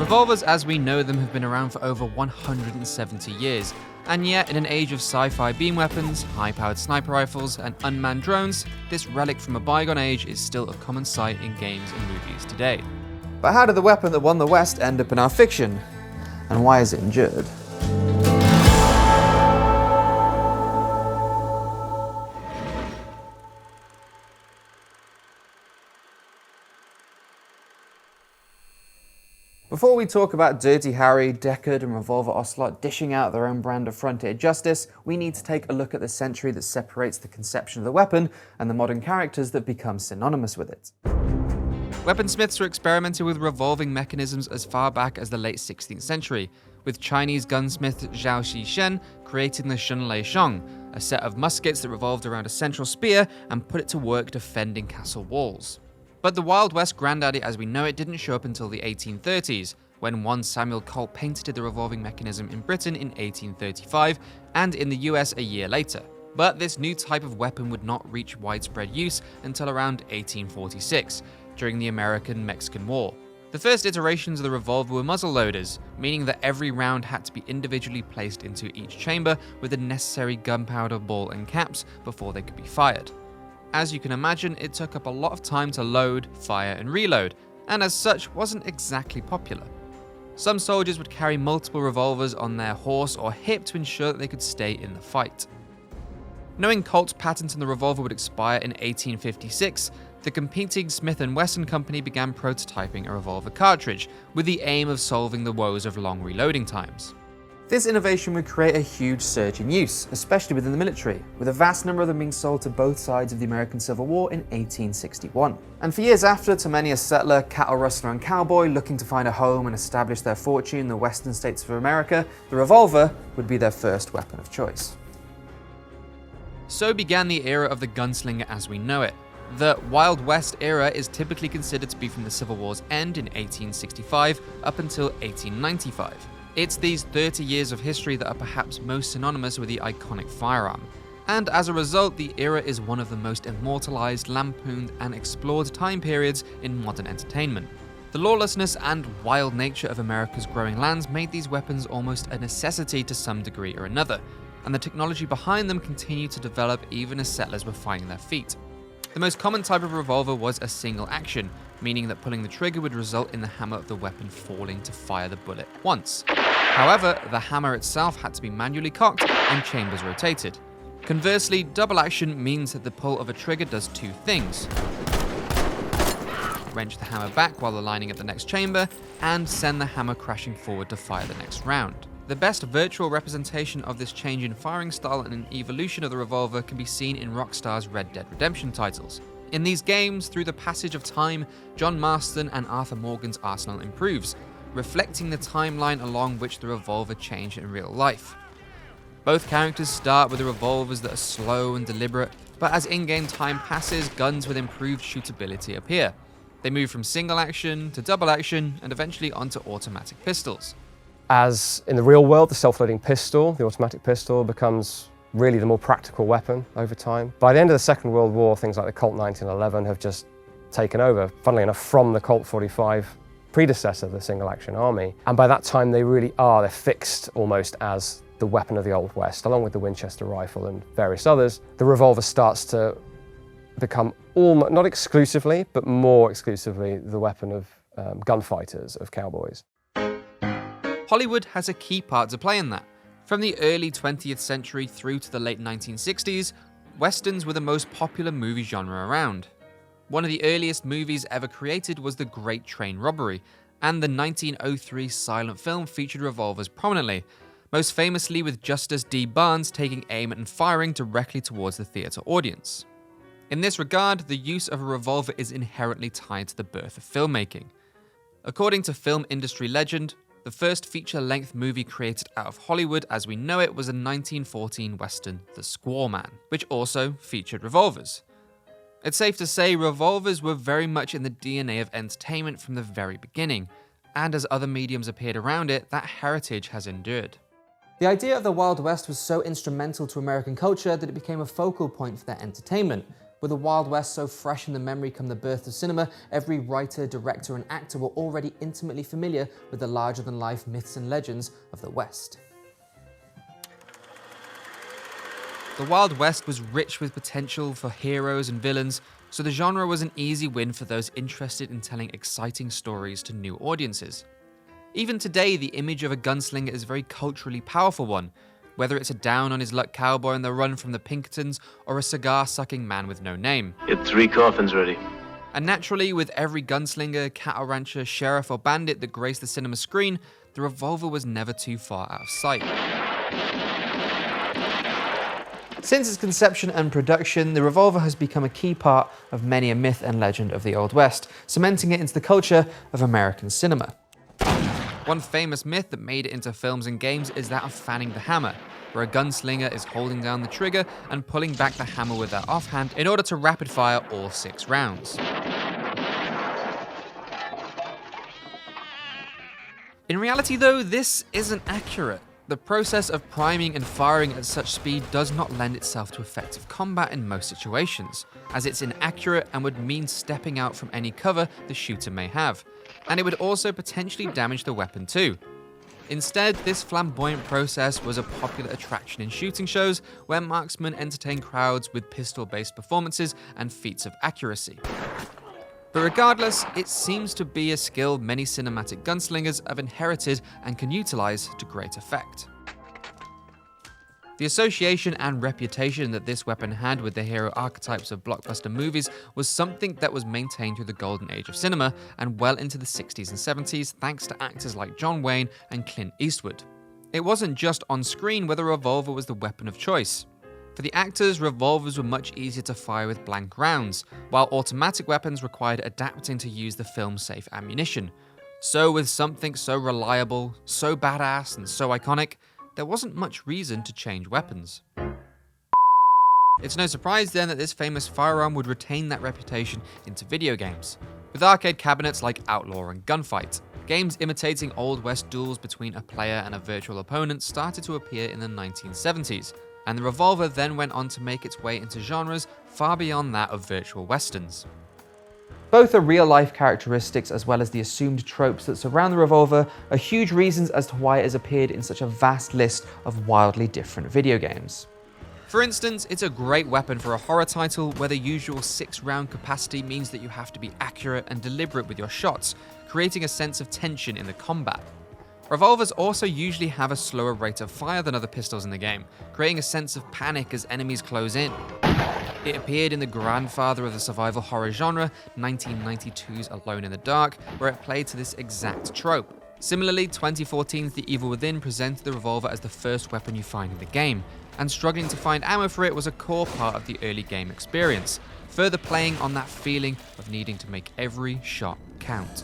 Revolvers as we know them have been around for over 170 years, and yet in an age of sci-fi beam weapons, high-powered sniper rifles, and unmanned drones, this relic from a bygone age is still a common sight in games and movies today. But how did the weapon that won the West end up in our fiction? And why is it endured? Before we talk about Dirty Harry, Deckard, and Revolver Ocelot dishing out their own brand of frontier justice, we need to take a look at the century that separates the conception of the weapon and the modern characters that become synonymous with it. Weaponsmiths were experimenting with revolving mechanisms as far back as the late 16th century, with Chinese gunsmith Zhao Xishen creating the Shunlei Shong, a set of muskets that revolved around a central spear and put it to work defending castle walls. But the Wild West granddaddy as we know it didn't show up until the 1830s, when one Samuel Colt patented the revolving mechanism in Britain in 1835 and in the US a year later. But this new type of weapon would not reach widespread use until around 1846, during the American-Mexican War. The first iterations of the revolver were muzzle loaders, meaning that every round had to be individually placed into each chamber with the necessary gunpowder ball and caps before they could be fired. As you can imagine, it took up a lot of time to load, fire, and reload, and as such wasn't exactly popular. Some soldiers would carry multiple revolvers on their horse or hip to ensure that they could stay in the fight. Knowing Colt's patent on the revolver would expire in 1856, the competing Smith & Wesson company began prototyping a revolver cartridge, with the aim of solving the woes of long reloading times. This innovation would create a huge surge in use, especially within the military, with a vast number of them being sold to both sides of the American Civil War in 1861. And for years after, to many a settler, cattle rustler and cowboy looking to find a home and establish their fortune in the western states of America, the revolver would be their first weapon of choice. So began the era of the gunslinger as we know it. The Wild West era is typically considered to be from the Civil War's end in 1865 up until 1895. It's these 30 years of history that are perhaps most synonymous with the iconic firearm. And as a result, the era is one of the most immortalized, lampooned, and explored time periods in modern entertainment. The lawlessness and wild nature of America's growing lands made these weapons almost a necessity to some degree or another, and the technology behind them continued to develop even as settlers were finding their feet. The most common type of revolver was a single action, meaning that pulling the trigger would result in the hammer of the weapon falling to fire the bullet once. However, the hammer itself had to be manually cocked and chambers rotated. Conversely, double action means that the pull of a trigger does two things: wrench the hammer back while aligning at the next chamber, and send the hammer crashing forward to fire the next round. The best virtual representation of this change in firing style and an evolution of the revolver can be seen in Rockstar's Red Dead Redemption titles. In these games, through the passage of time, John Marston and Arthur Morgan's arsenal improves, reflecting the timeline along which the revolver changed in real life. Both characters start with the revolvers that are slow and deliberate, but as in-game time passes, guns with improved shootability appear. They move from single action to double action and eventually onto automatic pistols. As in the real world, the self-loading pistol, the automatic pistol, becomes really the more practical weapon over time. By the end of the Second World War, things like the Colt 1911 have just taken over, funnily enough, from the Colt 45 predecessor of the single-action army. And by that time, they're fixed almost as the weapon of the Old West, along with the Winchester rifle and various others. The revolver starts to become almost, not exclusively, but more exclusively, the weapon of gunfighters, of cowboys. Hollywood has a key part to play in that. From the early 20th century through to the late 1960s, westerns were the most popular movie genre around. One of the earliest movies ever created was The Great Train Robbery, and the 1903 silent film featured revolvers prominently, most famously with Justice D. Barnes taking aim and firing directly towards the theatre audience. In this regard, the use of a revolver is inherently tied to the birth of filmmaking. According to film industry legend, the first feature-length movie created out of Hollywood as we know it was a 1914 western, The Squaw Man, which also featured revolvers. It's safe to say revolvers were very much in the DNA of entertainment from the very beginning, and as other mediums appeared around it, that heritage has endured. The idea of the Wild West was so instrumental to American culture that it became a focal point for their entertainment, With the Wild West so fresh in the memory come the birth of cinema, every writer, director, and actor were already intimately familiar with the larger-than-life myths and legends of the West. The Wild West was rich with potential for heroes and villains, so the genre was an easy win for those interested in telling exciting stories to new audiences. Even today, the image of a gunslinger is a very culturally powerful one, whether it's a down-on-his-luck cowboy on the run from the Pinkertons or a cigar-sucking man with no name. Get 3 coffins ready. And naturally, with every gunslinger, cattle rancher, sheriff, or bandit that graced the cinema screen, the revolver was never too far out of sight. Since its conception and production, the revolver has become a key part of many a myth and legend of the Old West, cementing it into the culture of American cinema. One famous myth that made it into films and games is that of fanning the hammer, where a gunslinger is holding down the trigger and pulling back the hammer with their offhand in order to rapid fire all 6 rounds. In reality though, this isn't accurate. The process of priming and firing at such speed does not lend itself to effective combat in most situations, as it's inaccurate and would mean stepping out from any cover the shooter may have, and it would also potentially damage the weapon too. Instead, this flamboyant process was a popular attraction in shooting shows, where marksmen entertain crowds with pistol-based performances and feats of accuracy. But regardless, it seems to be a skill many cinematic gunslingers have inherited and can utilize to great effect. The association and reputation that this weapon had with the hero archetypes of blockbuster movies was something that was maintained through the golden age of cinema and well into the 60s and 70s thanks to actors like John Wayne and Clint Eastwood. It wasn't just on screen where the revolver was the weapon of choice. For the actors, revolvers were much easier to fire with blank rounds, while automatic weapons required adapting to use the film-safe ammunition. So with something so reliable, so badass, and so iconic, there wasn't much reason to change weapons. It's no surprise then that this famous firearm would retain that reputation into video games, with arcade cabinets like Outlaw and Gunfight. Games imitating Old West duels between a player and a virtual opponent started to appear in the 1970s, and the revolver then went on to make its way into genres far beyond that of virtual westerns. Both the real-life characteristics as well as the assumed tropes that surround the revolver are huge reasons as to why it has appeared in such a vast list of wildly different video games. For instance, it's a great weapon for a horror title where the usual 6-round capacity means that you have to be accurate and deliberate with your shots, creating a sense of tension in the combat. Revolvers also usually have a slower rate of fire than other pistols in the game, creating a sense of panic as enemies close in. It appeared in the grandfather of the survival horror genre, 1992's Alone in the Dark, where it played to this exact trope. Similarly, 2014's The Evil Within presented the revolver as the first weapon you find in the game, and struggling to find ammo for it was a core part of the early game experience, further playing on that feeling of needing to make every shot count.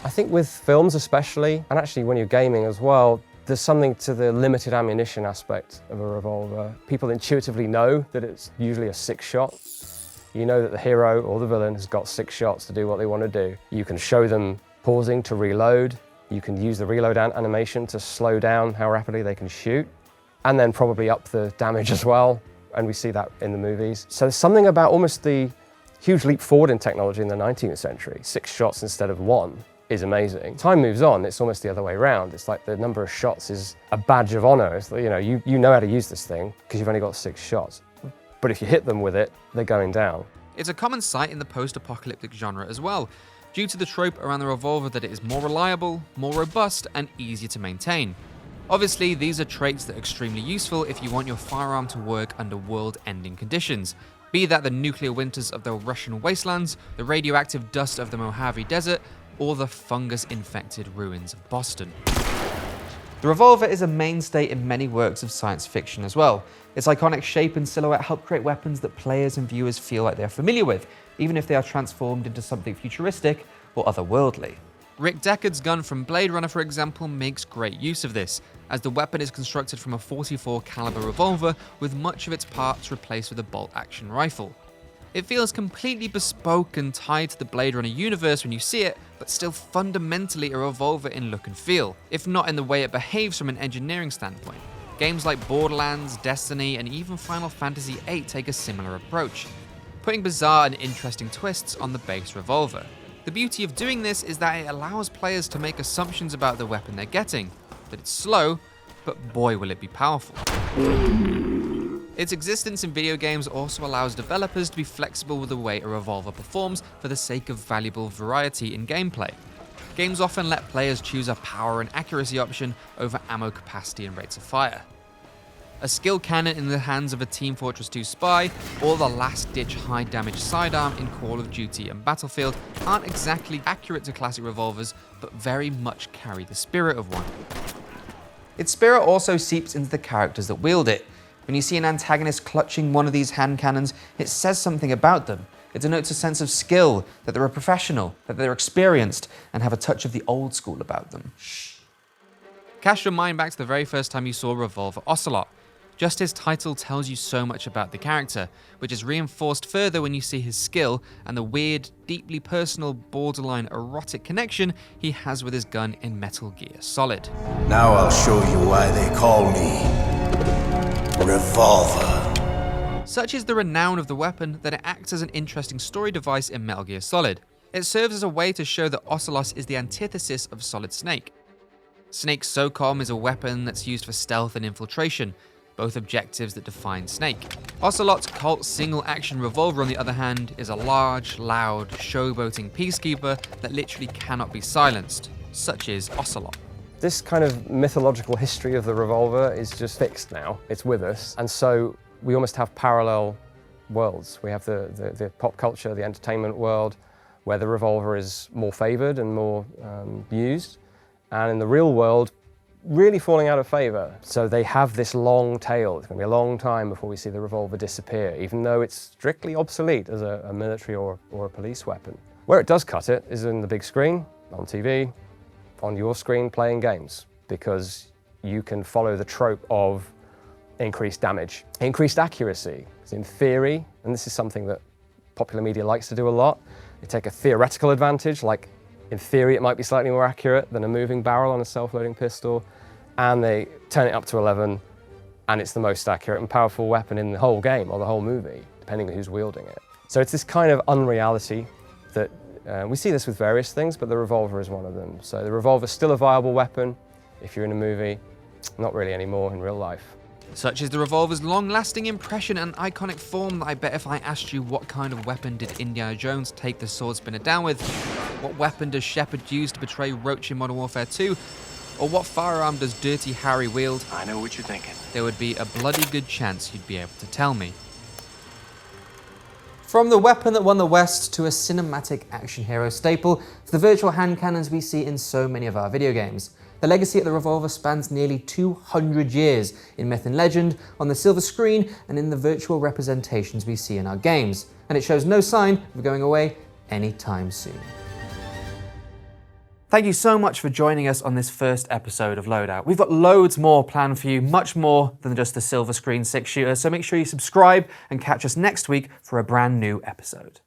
I think with films especially, and actually when you're gaming as well, there's something to the limited ammunition aspect of a revolver. People intuitively know that it's usually a 6-shot. You know that the hero or the villain has got 6 shots to do what they want to do. You can show them pausing to reload. You can use the reload animation to slow down how rapidly they can shoot, and then probably up the damage as well, and we see that in the movies. So there's something about almost the huge leap forward in technology in the 19th century. 6 shots instead of 1 is amazing. Time moves on, it's almost the other way around. It's like the number of shots is a badge of honor. It's like, you know how to use this thing because you've only got 6 shots. But if you hit them with it, they're going down. It's a common sight in the post-apocalyptic genre as well, due to the trope around the revolver that it is more reliable, more robust, and easier to maintain. Obviously, these are traits that are extremely useful if you want your firearm to work under world-ending conditions, be that the nuclear winters of the Russian wastelands, the radioactive dust of the Mojave Desert, or the fungus-infected ruins of Boston. The revolver is a mainstay in many works of science fiction as well. Its iconic shape and silhouette help create weapons that players and viewers feel like they're familiar with, even if they are transformed into something futuristic or otherworldly. Rick Deckard's gun from Blade Runner, for example, makes great use of this, as the weapon is constructed from a .44 caliber revolver with much of its parts replaced with a bolt-action rifle. It feels completely bespoke and tied to the Blade Runner universe when you see it, but still fundamentally a revolver in look and feel, if not in the way it behaves from an engineering standpoint. Games like Borderlands, Destiny, and even Final Fantasy VIII take a similar approach. putting bizarre and interesting twists on the base revolver. The beauty of doing this is that it allows players to make assumptions about the weapon they're getting, that it's slow, but boy will it be powerful. Its existence in video games also allows developers to be flexible with the way a revolver performs for the sake of valuable variety in gameplay. Games often let players choose a power and accuracy option over ammo capacity and rates of fire. A skill cannon in the hands of a Team Fortress 2 spy, or the last-ditch high-damage sidearm in Call of Duty and Battlefield aren't exactly accurate to classic revolvers, but very much carry the spirit of one. Its spirit also seeps into the characters that wield it. When you see an antagonist clutching one of these hand cannons, it says something about them. It denotes a sense of skill, that they're a professional, that they're experienced, and have a touch of the old school about them. Cast your mind back to the very first time you saw Revolver Ocelot. Just his title tells you so much about the character, which is reinforced further when you see his skill and the weird, deeply personal, borderline erotic connection he has with his gun in Metal Gear Solid. Now I'll show you why they call me Revolver. Such is the renown of the weapon that it acts as an interesting story device in Metal Gear Solid. It serves as a way to show that Ocelot is the antithesis of Solid Snake. Snake's SOCOM is a weapon that's used for stealth and infiltration, both objectives that define Snake. Ocelot's Colt single-action revolver, on the other hand, is a large, loud, showboating peacekeeper that literally cannot be silenced. Such is Ocelot. This kind of mythological history of the revolver is just fixed now. It's with us. And so we almost have parallel worlds. We have the pop culture, the entertainment world, where the revolver is more favored and more used. And in the real world, really falling out of favor. So they have this long tail. It's going to be a long time before we see the revolver disappear, even though it's strictly obsolete as a military or a police weapon. Where it does cut it is in the big screen, on TV, on your screen playing games, because you can follow the trope of increased damage, increased accuracy. Because in theory, and this is something that popular media likes to do a lot, they take a theoretical advantage, like in theory it might be slightly more accurate than a moving barrel on a self-loading pistol, and they turn it up to 11, and it's the most accurate and powerful weapon in the whole game or the whole movie, depending on who's wielding it. So it's this kind of unreality that we see this with various things, but the revolver is one of them. So the revolver's still a viable weapon if you're in a movie, not really anymore in real life. Such is the revolver's long-lasting impression and iconic form that I bet if I asked you what kind of weapon did Indiana Jones take the sword spinner down with, what weapon does Shepard use to betray Roach in Modern Warfare 2, or what firearm does Dirty Harry wield, I know what you're thinking. there would be a bloody good chance you'd be able to tell me. From the weapon that won the West to a cinematic action hero staple, to the virtual hand cannons we see in so many of our video games. The legacy of the revolver spans nearly 200 years in myth and legend, on the silver screen, and in the virtual representations we see in our games. And it shows no sign of going away anytime soon. Thank you so much for joining us on this first episode of Loadout. We've got loads more planned for you, much more than just the silver screen 6-shooter, so make sure you subscribe and catch us next week for a brand new episode.